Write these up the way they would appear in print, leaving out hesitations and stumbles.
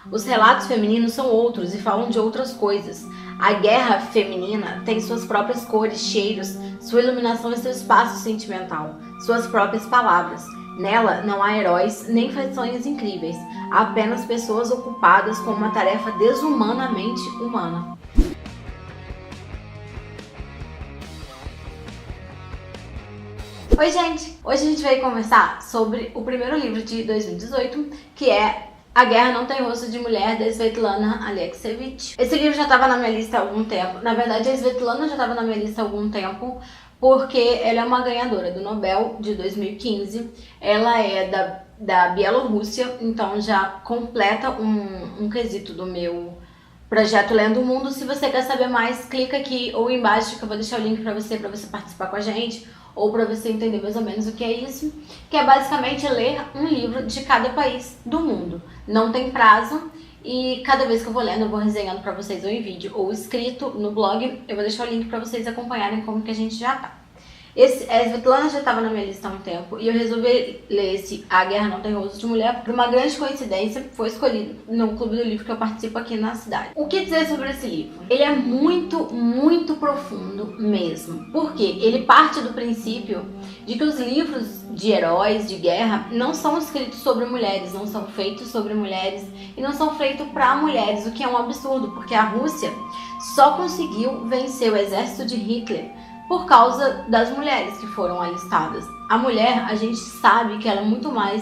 Os relatos femininos são outros e falam de outras coisas. A guerra feminina tem suas próprias cores, cheiros, sua iluminação e seu espaço sentimental, suas próprias palavras. Nela não há heróis nem façanhas incríveis, há apenas pessoas ocupadas com uma tarefa desumanamente humana. Oi gente! Hoje a gente vai conversar sobre o primeiro livro de 2018, que é A Guerra Não Tem Rosto de Mulher, da Svetlana Alexievich. Esse livro já estava na minha lista há algum tempo. Na verdade, a Svetlana já estava na minha lista há algum tempo, porque ela é uma ganhadora do Nobel de 2015. Ela é da Bielorrússia, então já completa um quesito do meu projeto Lendo o Mundo. Se você quer saber mais, clica aqui ou embaixo que eu vou deixar o link para você participar com a gente, ou para você entender mais ou menos o que é isso, que é basicamente ler um livro de cada país do mundo. Não tem prazo e cada vez que eu vou lendo, eu vou resenhando para vocês ou em vídeo ou escrito no blog. Eu vou deixar o link para vocês acompanharem como que a gente já tá. A Svetlana já estava na minha lista há um tempo e eu resolvi ler esse A Guerra Não Tem Rosto de Mulher. Por uma grande coincidência, foi escolhido no clube do livro que eu participo aqui na cidade. O que dizer sobre esse livro? Ele é muito profundo mesmo, porque ele parte do princípio de que os livros de heróis de guerra não são escritos sobre mulheres, não são feitos sobre mulheres e não são feitos para mulheres, o que é um absurdo, porque a Rússia só conseguiu vencer o exército de Hitler por causa das mulheres que foram alistadas. A mulher, a gente sabe que ela é muito mais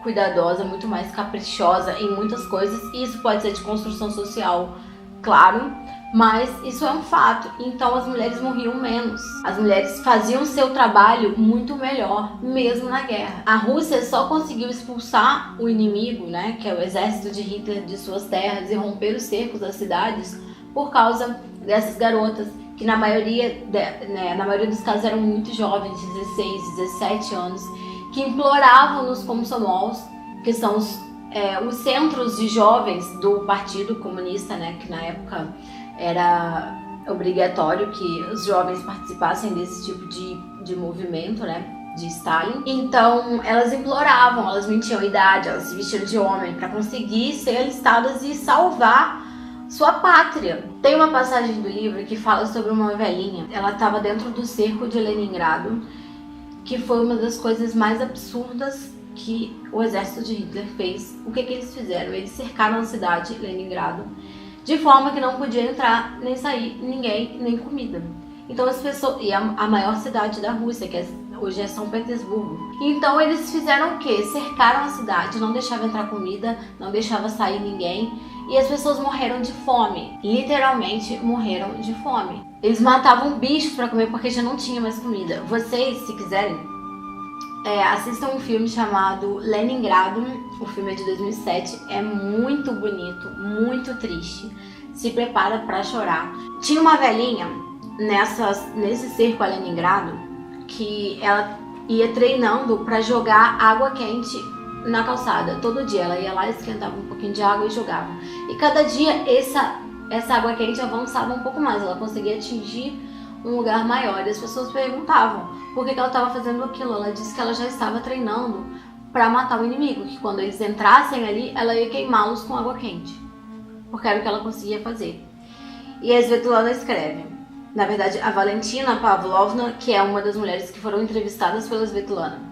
cuidadosa, muito mais caprichosa em muitas coisas. Isso pode ser de construção social, claro, mas isso é um fato. Então as mulheres morriam menos. As mulheres faziam seu trabalho muito melhor, mesmo na guerra. A Rússia só conseguiu expulsar o inimigo, né, que é o exército de Hitler, de suas terras e romper os cercos das cidades por causa dessas garotas, que na maioria dos casos eram muito jovens, 16, 17 anos, que imploravam nos komsomols, que são os centros de jovens do Partido Comunista, né, que na época era obrigatório que os jovens participassem desse tipo de movimento, né, de Stalin. Então elas imploravam, elas mentiam a idade, elas se vestiam de homem para conseguir ser alistadas e salvar sua pátria. Tem uma passagem do livro que fala sobre uma velhinha. Ela estava dentro do cerco de Leningrado, que foi uma das coisas mais absurdas que o exército de Hitler fez. O que eles fizeram? Eles cercaram a cidade, Leningrado, de forma que não podia entrar nem sair ninguém, nem comida. Então as pessoas... E a maior cidade da Rússia, que hoje é São Petersburgo. Então eles fizeram o quê? Cercaram a cidade, não deixavam entrar comida, não deixavam sair ninguém. E as pessoas morreram de fome, literalmente morreram de fome. Eles matavam bichos para comer porque já não tinha mais comida. Vocês, se quiserem, assistam um filme chamado Leningrado. O filme é de 2007, é muito bonito, muito triste. Se prepara para chorar. Tinha uma velhinha nesse cerco a Leningrado que ela ia treinando para jogar água quente na calçada. Todo dia ela ia lá, esquentava um pouquinho de água e jogava. E cada dia essa água quente avançava um pouco mais, ela conseguia atingir um lugar maior. E as pessoas perguntavam por que ela estava fazendo aquilo. Ela disse que ela já estava treinando para matar o inimigo, que quando eles entrassem ali, ela ia queimá-los com água quente, porque era o que ela conseguia fazer. E a Svetlana escreve, na verdade a Valentina Pavlovna, que é uma das mulheres que foram entrevistadas pela Svetlana,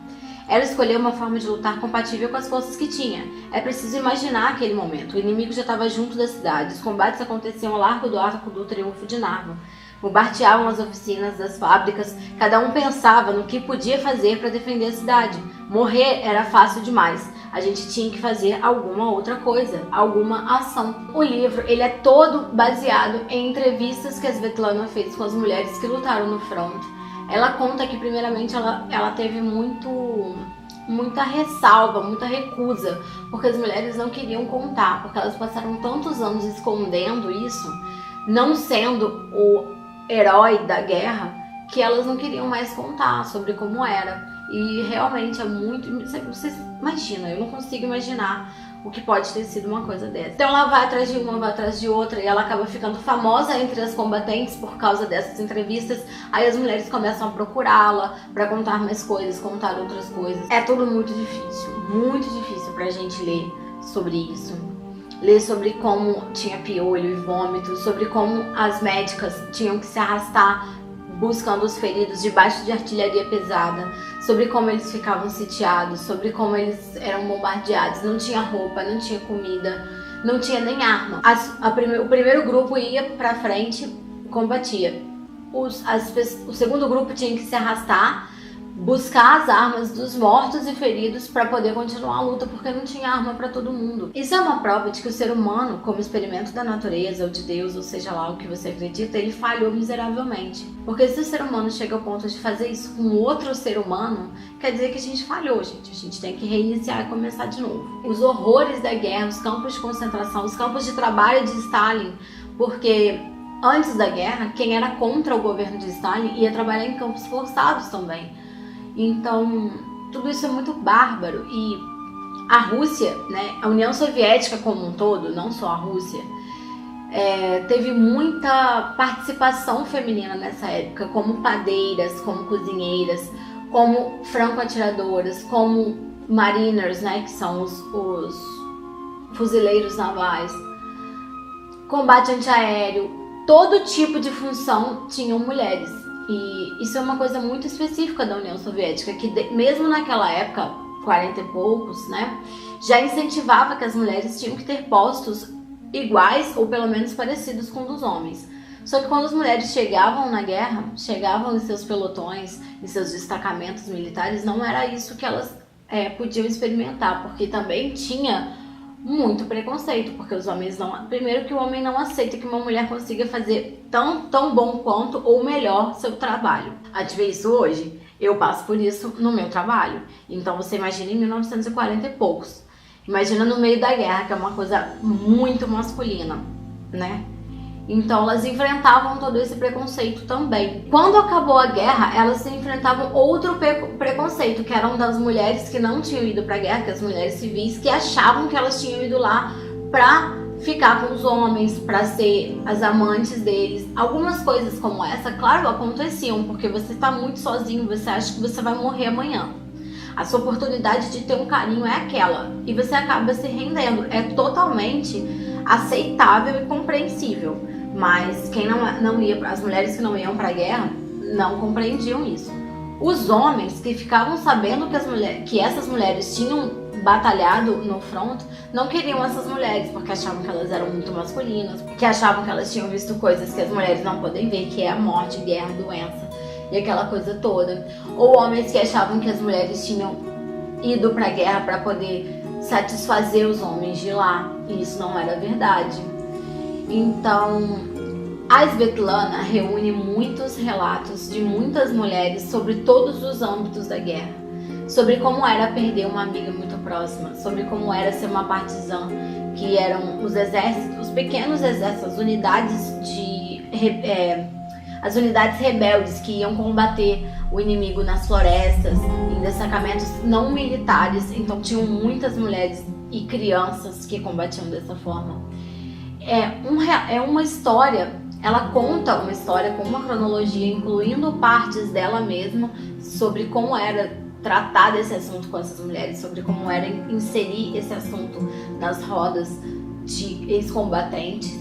ela escolheu uma forma de lutar compatível com as forças que tinha. É preciso imaginar aquele momento. O inimigo já estava junto da cidade. Os combates aconteciam ao largo do Arco do Triunfo de Narva. Bombardeavam as oficinas das fábricas. Cada um pensava no que podia fazer para defender a cidade. Morrer era fácil demais. A gente tinha que fazer alguma outra coisa, alguma ação. O livro ele é todo baseado em entrevistas que a Svetlana fez com as mulheres que lutaram no front. Ela conta que primeiramente ela teve muita ressalva, muita recusa, porque as mulheres não queriam contar, porque elas passaram tantos anos escondendo isso, não sendo o herói da guerra, que elas não queriam mais contar sobre como era. E realmente é muito... Vocês imaginam, eu não consigo imaginar o que pode ter sido uma coisa dessa. Então ela vai atrás de uma, vai atrás de outra, e ela acaba ficando famosa entre as combatentes por causa dessas entrevistas. Aí as mulheres começam a procurá-la para contar mais coisas, contar outras coisas. É tudo muito difícil pra gente ler sobre isso. ler sobre como tinha piolho e vômito, sobre como as médicas tinham que se arrastar buscando os feridos debaixo de artilharia pesada, sobre como eles ficavam sitiados, sobre como eles eram bombardeados, não tinha roupa, não tinha comida, não tinha nem arma. O primeiro grupo ia pra frente, combatia. O segundo grupo tinha que se arrastar, buscar as armas dos mortos e feridos para poder continuar a luta, porque não tinha arma para todo mundo. Isso é uma prova de que o ser humano, como experimento da natureza ou de Deus, ou seja lá o que você acredita, ele falhou miseravelmente. Porque se o ser humano chega ao ponto de fazer isso com outro ser humano, quer dizer que a gente falhou, gente. A gente tem que reiniciar e começar de novo. Os horrores da guerra, os campos de concentração, os campos de trabalho de Stalin, porque antes da guerra, quem era contra o governo de Stalin ia trabalhar em campos forçados também. Então, tudo isso é muito bárbaro. E a Rússia, né, a União Soviética como um todo, não só a Rússia, teve muita participação feminina nessa época, como padeiras, como cozinheiras, como franco-atiradoras, como mariners, né, que são os fuzileiros navais, combate antiaéreo, todo tipo de função tinham mulheres. E isso é uma coisa muito específica da União Soviética, que mesmo naquela época, 40 e poucos, né, já incentivava que as mulheres tinham que ter postos iguais ou pelo menos parecidos com os dos homens. Só que quando as mulheres chegavam na guerra, chegavam em seus pelotões, em seus destacamentos militares, não era isso que elas podiam experimentar, porque também tinha muito preconceito, porque os homens não... Primeiro que o homem não aceita que uma mulher consiga fazer tão bom quanto ou melhor seu trabalho. A gente vê isso hoje? Eu passo por isso no meu trabalho. Então você imagina em 1940 e poucos. Imagina no meio da guerra, que é uma coisa muito masculina, né? Então elas enfrentavam todo esse preconceito também. Quando acabou a guerra, elas se enfrentavam outro preconceito, que eram das mulheres que não tinham ido pra guerra, que as mulheres civis, que achavam que elas tinham ido lá pra ficar com os homens, pra ser as amantes deles. Algumas coisas como essa, claro, aconteciam, porque você tá muito sozinho, você acha que você vai morrer amanhã. A sua oportunidade de ter um carinho é aquela, e você acaba se rendendo. É totalmente aceitável e compreensível. Mas quem não ia, as mulheres que não iam para a guerra não compreendiam isso. Os homens que ficavam sabendo que essas mulheres tinham batalhado no front não queriam essas mulheres, porque achavam que elas eram muito masculinas, que achavam que elas tinham visto coisas que as mulheres não podem ver, que é a morte, guerra, doença e aquela coisa toda. Ou homens que achavam que as mulheres tinham ido para a guerra para poder satisfazer os homens de lá, e isso não era verdade. Então, a Svetlana reúne muitos relatos de muitas mulheres sobre todos os âmbitos da guerra, sobre como era perder uma amiga muito próxima, sobre como era ser uma partizã, que eram os exércitos, os pequenos exércitos, as unidades rebeldes que iam combater o inimigo nas florestas, em destacamentos não militares. Então tinham muitas mulheres e crianças que combatiam dessa forma. É uma história, ela conta uma história com uma cronologia, incluindo partes dela mesma, sobre como era tratar desse assunto com essas mulheres, sobre como era inserir esse assunto nas rodas de ex-combatentes.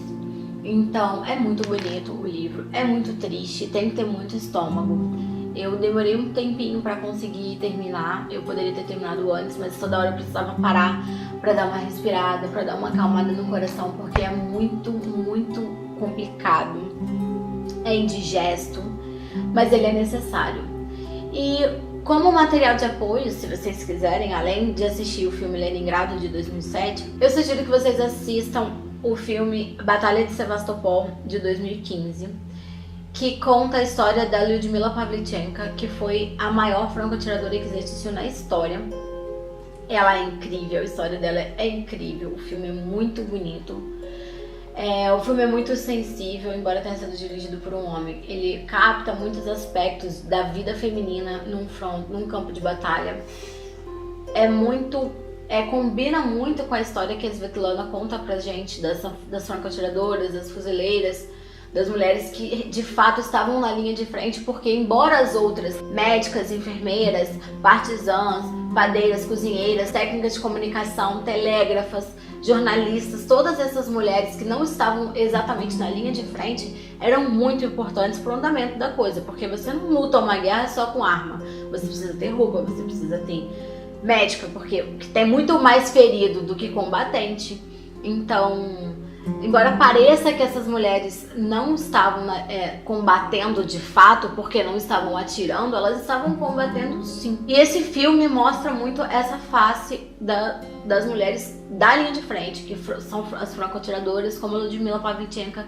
Então é muito bonito o livro, é muito triste, tem que ter muito estômago. Eu demorei um tempinho pra conseguir terminar, eu poderia ter terminado antes, mas toda hora eu precisava parar pra dar uma respirada, pra dar uma acalmada no coração, porque é muito, muito complicado, é indigesto, mas ele é necessário. E como material de apoio, se vocês quiserem, além de assistir o filme Leningrado de 2007, eu sugiro que vocês assistam o filme Batalha de Sevastopol de 2015, que conta a história da Lyudmila Pavlichenko, que foi a maior franco-atiradora que existiu na história. Ela é incrível, a história dela é incrível, o filme é muito bonito. O filme é muito sensível, embora tenha sido dirigido por um homem. Ele capta muitos aspectos da vida feminina num campo de batalha. Combina muito com a história que a Svetlana conta pra gente das franco-atiradoras, das fuzileiras, das mulheres que de fato estavam na linha de frente, porque embora as outras, médicas, enfermeiras, partisãs, padeiras, cozinheiras, técnicas de comunicação, telégrafas, jornalistas, todas essas mulheres que não estavam exatamente na linha de frente eram muito importantes para o andamento da coisa, porque você não luta uma guerra só com arma, você precisa ter roupa, você precisa ter médica, porque tem muito mais ferido do que combatente. Então, embora pareça que essas mulheres não estavam combatendo de fato, porque não estavam atirando, elas estavam combatendo sim. E esse filme mostra muito essa face das mulheres da linha de frente, que são as franco-atiradoras, como a Ludmila Pavlichenko,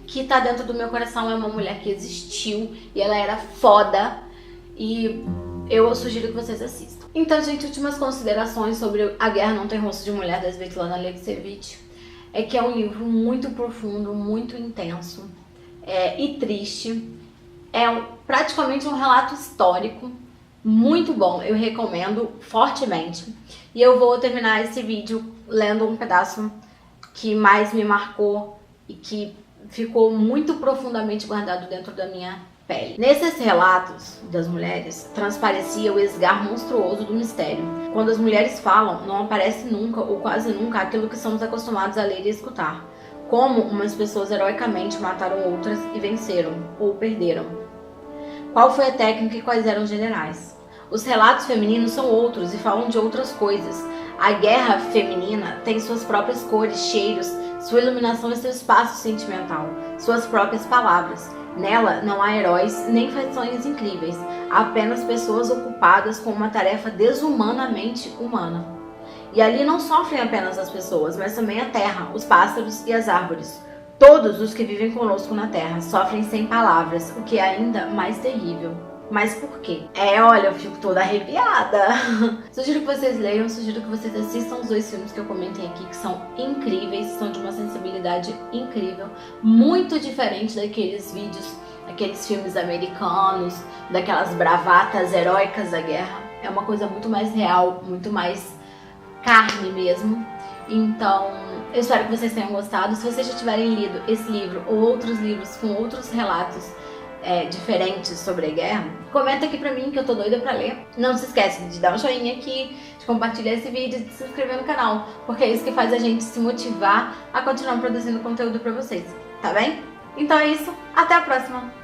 que tá dentro do meu coração. É uma mulher que existiu e ela era foda, e eu sugiro que vocês assistam. Então, gente, últimas considerações sobre A Guerra Não Tem Rosto de Mulher, da Svetlana Alexievich. É que é um livro muito profundo, muito intenso e triste. Praticamente um relato histórico, muito bom, eu recomendo fortemente. E eu vou terminar esse vídeo lendo um pedaço que mais me marcou e que ficou muito profundamente guardado dentro da minha pele. Nesses relatos das mulheres, transparecia o esgar monstruoso do mistério. Quando as mulheres falam, não aparece nunca ou quase nunca aquilo que somos acostumados a ler e escutar. Como umas pessoas heroicamente mataram outras e venceram, ou perderam. Qual foi a técnica e quais eram os generais? Os relatos femininos são outros e falam de outras coisas. A guerra feminina tem suas próprias cores, cheiros, sua iluminação e seu espaço sentimental, suas próprias palavras. Nela não há heróis nem fações incríveis, há apenas pessoas ocupadas com uma tarefa desumanamente humana. E ali não sofrem apenas as pessoas, mas também a terra, os pássaros e as árvores. Todos os que vivem conosco na terra sofrem sem palavras, o que é ainda mais terrível. Mas por quê? Olha, eu fico toda arrepiada. Sugiro que vocês leiam, sugiro que vocês assistam os 2 filmes que eu comentei aqui, que são incríveis, são de uma sensibilidade incrível, muito diferente daqueles vídeos, aqueles filmes americanos, daquelas bravatas heróicas da guerra. É uma coisa muito mais real, muito mais carne mesmo. Então, eu espero que vocês tenham gostado. Se vocês já tiverem lido esse livro ou outros livros com outros relatos diferentes sobre a guerra, comenta aqui pra mim que eu tô doida pra ler. Não se esquece de dar um joinha aqui, de compartilhar esse vídeo e de se inscrever no canal, porque é isso que faz a gente se motivar a continuar produzindo conteúdo pra vocês, tá bem? Então é isso, até a próxima!